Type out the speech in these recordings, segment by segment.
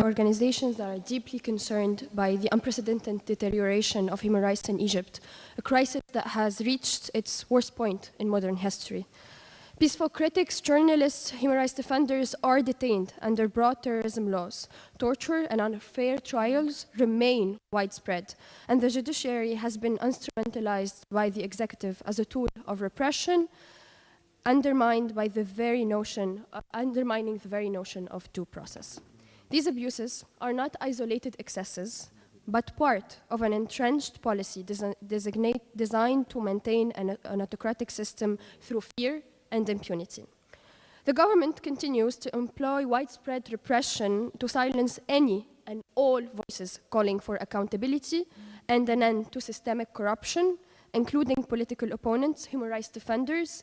organizations that are deeply concerned by the unprecedented deterioration of human rights in Egypt, a crisis that has reached its worst point in modern history. Peaceful critics, journalists, human rights defenders are detained under broad terrorism laws. Torture and unfair trials remain widespread, and the judiciary has been instrumentalized by the executive as a tool of repression, undermining the very notion of due process. These abuses are not isolated excesses, but part of an entrenched policy designed to maintain an autocratic system through fear and impunity. The government continues to employ widespread repression to silence any and all voices calling for accountability and an end to systemic corruption, including political opponents, human rights defenders,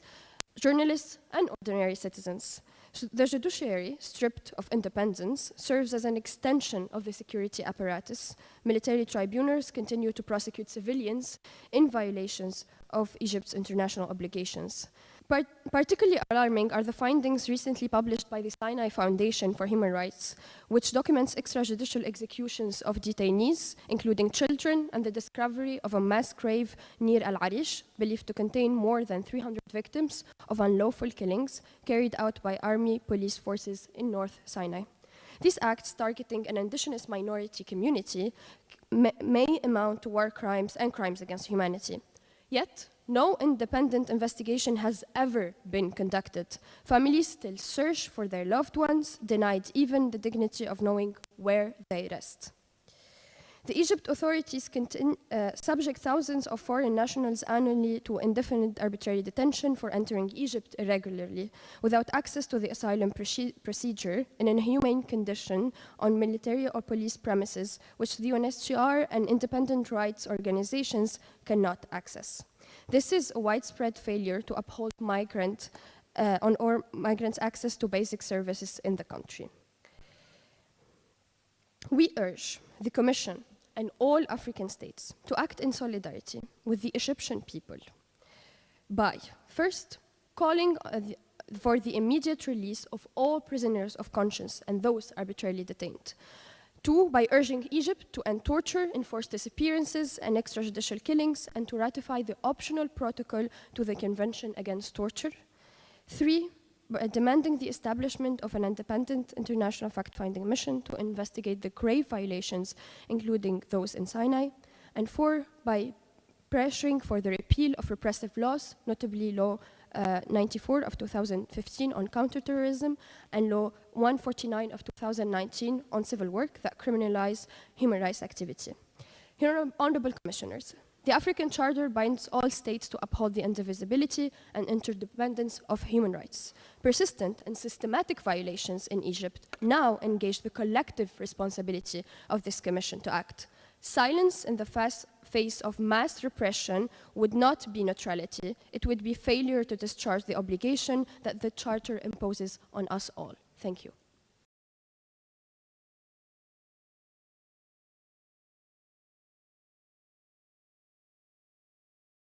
journalists, and ordinary citizens. The judiciary, stripped of independence, serves as an extension of the security apparatus. Military tribunals continue to prosecute civilians in violations of Egypt's international obligations. Particularly alarming are the findings recently published by the Sinai Foundation for Human Rights, which documents extrajudicial executions of detainees, including children, and the discovery of a mass grave near Al-Arish, believed to contain more than 300 victims of unlawful killings carried out by army police forces in North Sinai. These acts targeting an indigenous minority community may amount to war crimes and crimes against humanity. Yet, no independent investigation has ever been conducted. Families still search for their loved ones, denied even the dignity of knowing where they rest. The Egypt authorities subject thousands of foreign nationals annually to indefinite arbitrary detention for entering Egypt irregularly, without access to the asylum procedure, in an inhumane condition on military or police premises, which the UNHCR and independent rights organizations cannot access. This is a widespread failure to uphold migrants' access to basic services in the country. We urge the Commission and all African states to act in solidarity with the Egyptian people by, first, calling for the immediate release of all prisoners of conscience and those arbitrarily detained. Two, by urging Egypt to end torture, enforce disappearances and extrajudicial killings, and to ratify the optional protocol to the Convention Against Torture. Three, by demanding the establishment of an independent international fact-finding mission to investigate the grave violations, including those in Sinai. And four, by pressuring for the repeal of repressive laws, notably Law 94 of 2015 on counterterrorism and Law 149 of 2019 on civil work that criminalize human rights activity. Honorable Commissioners, the African Charter binds all states to uphold the indivisibility and interdependence of human rights. Persistent and systematic violations in Egypt now engage the collective responsibility of this Commission to act. Silence in the face of mass repression would not be neutrality. It would be failure to discharge the obligation that the Charter imposes on us all. Thank you.